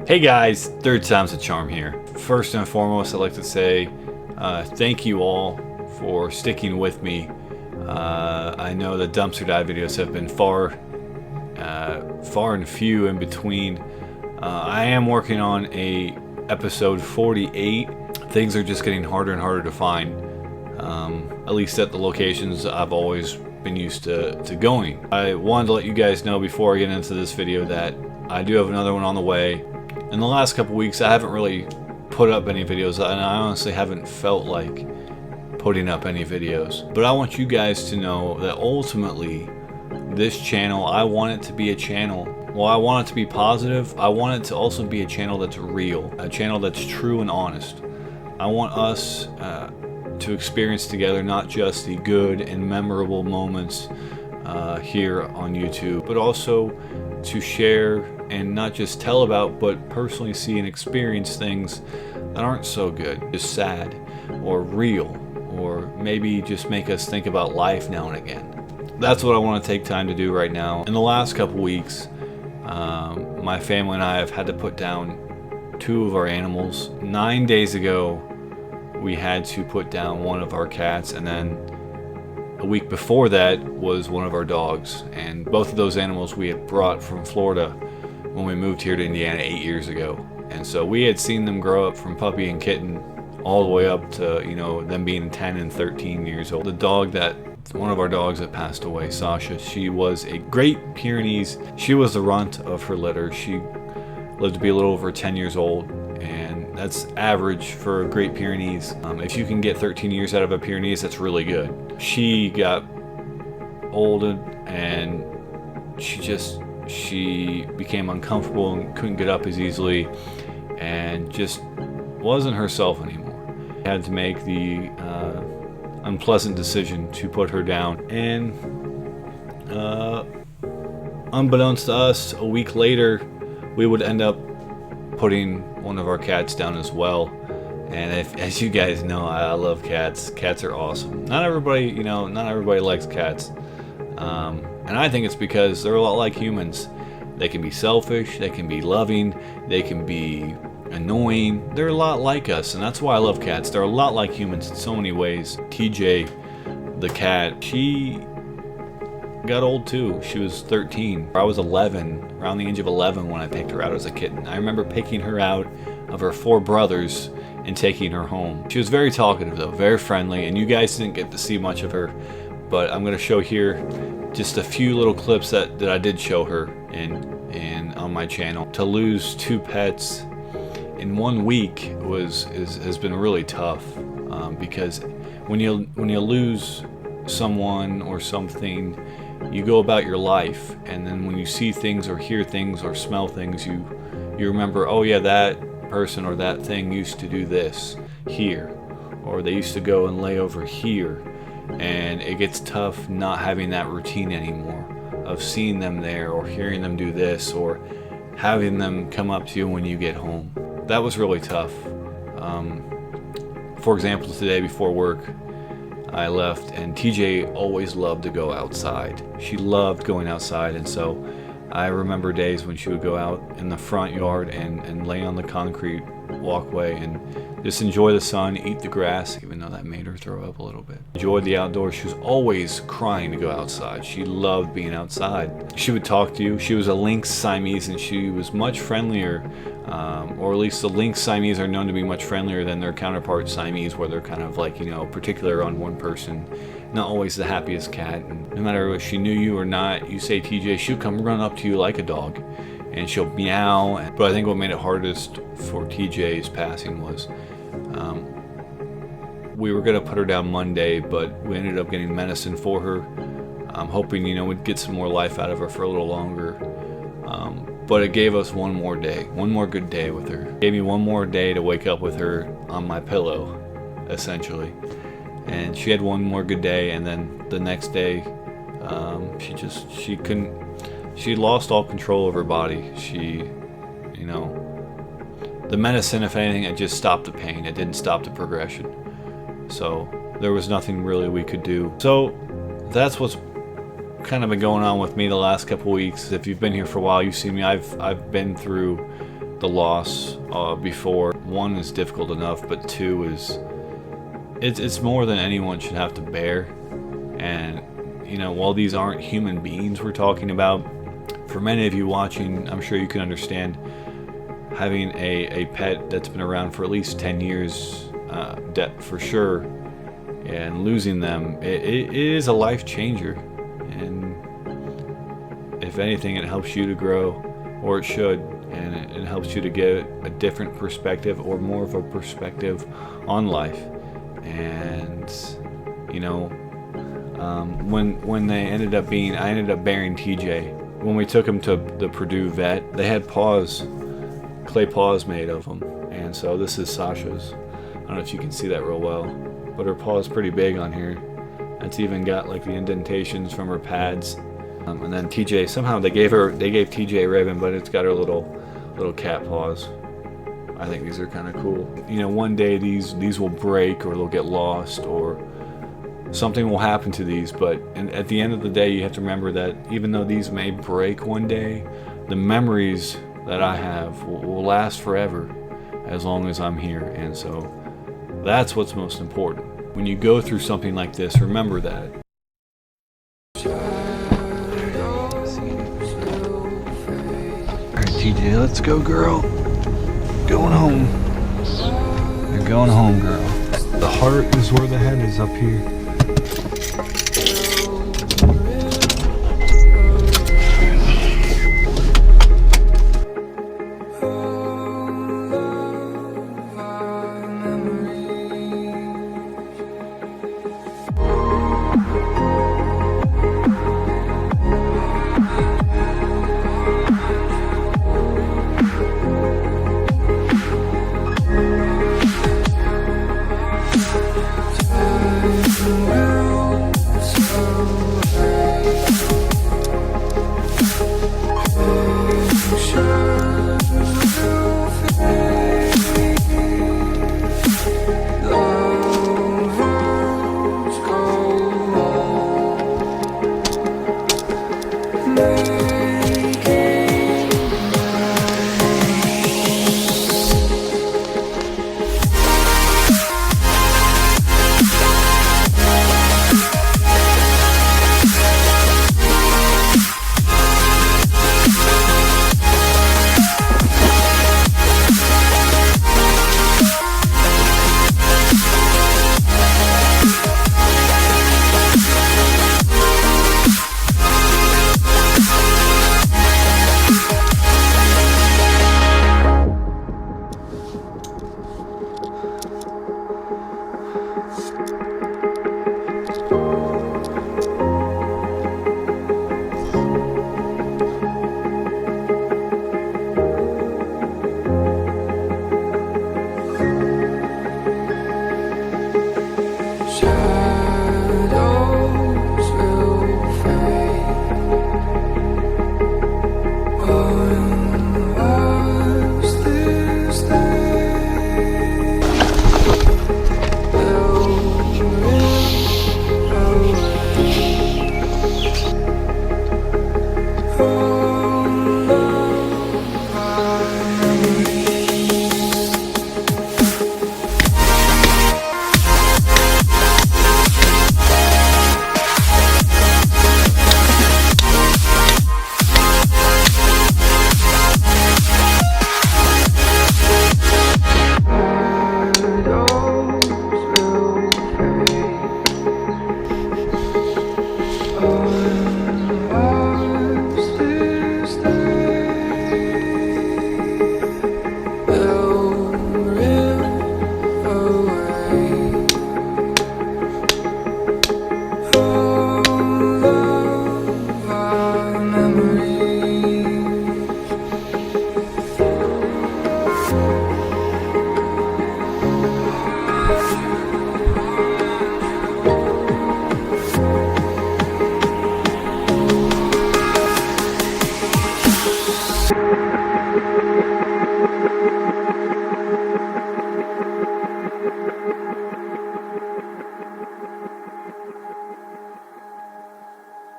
Hey guys, third time's a charm here. First and foremost, I'd like to say thank you all for sticking with me. I know the dumpster dive videos have been far and few in between. I am working on a episode 48. Things are just getting harder and harder to find, at least at the locations I've always been used to going. I wanted to let you guys know before I get into this video that I do have another one on the way. In the last couple weeks I haven't really put up any videos, and I honestly haven't felt like putting up any videos. But I want you guys to know that ultimately this channel, I want it to be a channel. Well, I want it to be positive. I want it to also be a channel that's real, a channel that's true and honest. I want us to experience together not just the good and memorable moments here on YouTube, but also to share and not just tell about, but personally see and experience things that aren't so good, just sad or real, or maybe just make us think about life now and again. That's what I want to take time to do right now. In the last couple weeks, my family and I have had to put down 2 of our animals. 9 days ago, we had to put down one of our cats, and then a week before that was one of our dogs. And both of those animals we had brought from Florida when we moved here to Indiana 8 years ago. And so we had seen them grow up from puppy and kitten all the way up to, you know, them being 10 and 13 years old. One of our dogs that passed away, Sasha, she was a Great Pyrenees. She was the runt of her litter. She lived to be a little over 10 years old, and that's average for a Great Pyrenees. If you can get 13 years out of a Pyrenees, that's really good. She got old and she became uncomfortable and couldn't get up as easily and just wasn't herself anymore. I had to make the unpleasant decision to put her down, and unbeknownst to us, a week later we would end up putting one of our cats down as well. And as you guys know, I love cats. Cats are awesome. Not everybody likes cats, and I think it's because they're a lot like humans. They can be selfish, they can be loving, they can be annoying. They're a lot like us, and that's why I love cats. They're a lot like humans in so many ways. TJ, the cat, she got old too. She was 13. I was 11, around the age of 11 when I picked her out as a kitten. I remember picking her out of her 4 brothers and taking her home. She was very talkative though, very friendly, and you guys didn't get to see much of her, but I'm going to show here just a few little clips that I did show her in on my channel. To lose 2 pets in 1 week has been really tough, because when you lose someone or something, you go about your life, and then when you see things or hear things or smell things, you remember, oh yeah, that person or that thing used to do this here, or they used to go and lay over here, and it gets tough not having that routine anymore of seeing them there or hearing them do this or having them come up to you when you get home. That was really tough. For example, today before work I left, and TJ always loved to go outside. She loved going outside, and so I remember days when she would go out in the front yard and lay on the concrete walkway and just enjoy the sun, eat the grass, even though that made her throw up a little bit. Enjoyed the outdoors. She was always crying to go outside. She loved being outside. She would talk to you. She was a lynx Siamese, and she was much friendlier, or at least the lynx Siamese are known to be much friendlier than their counterpart Siamese, where they're kind of like, you know, particular on one person. Not always the happiest cat, and no matter if she knew you or not, you say TJ, she'll come run up to you like a dog, and she'll meow. But I think what made it hardest for TJ's passing was we were gonna put her down Monday, but we ended up getting medicine for her, hoping, you know, we'd get some more life out of her for a little longer. But it gave us one more day, one more good day with her. It gave me one more day to wake up with her on my pillow, essentially. And she had one more good day, and then the next day, she lost all control of her body. You know, the medicine, if anything, it just stopped the pain. It didn't stop the progression. So there was nothing really we could do. So that's what's kind of been going on with me the last couple weeks. If you've been here for a while, you've seen me. I've been through the loss before. One is difficult enough, but two is it's more than anyone should have to bear. And you know, while these aren't human beings we're talking about, for many of you watching, I'm sure you can understand having a pet that's been around for at least 10 years, for sure, and losing them, it is a life changer. And if anything, it helps you to grow, or it should, and it helps you to get a different perspective, or more of a perspective on life. And you know, when they ended up being, I ended up bearing TJ. When we took him to the Purdue vet, they had paws, clay paws made of them. And so this is Sasha's. I don't know if you can see that real well, but her paw is pretty big on here. It's even got like the indentations from her pads. And then TJ, somehow they gave TJ a ribbon, but it's got her little cat paws. I think these are kind of cool. You know, one day these will break, or they'll get lost, or something will happen to these, but at the end of the day, you have to remember that even though these may break one day, the memories that I have will last forever, as long as I'm here. And so that's what's most important. When you go through something like this, remember that. Alright, TJ, let's go, girl. Going home. You're going home, girl. The heart is where the head is, up here.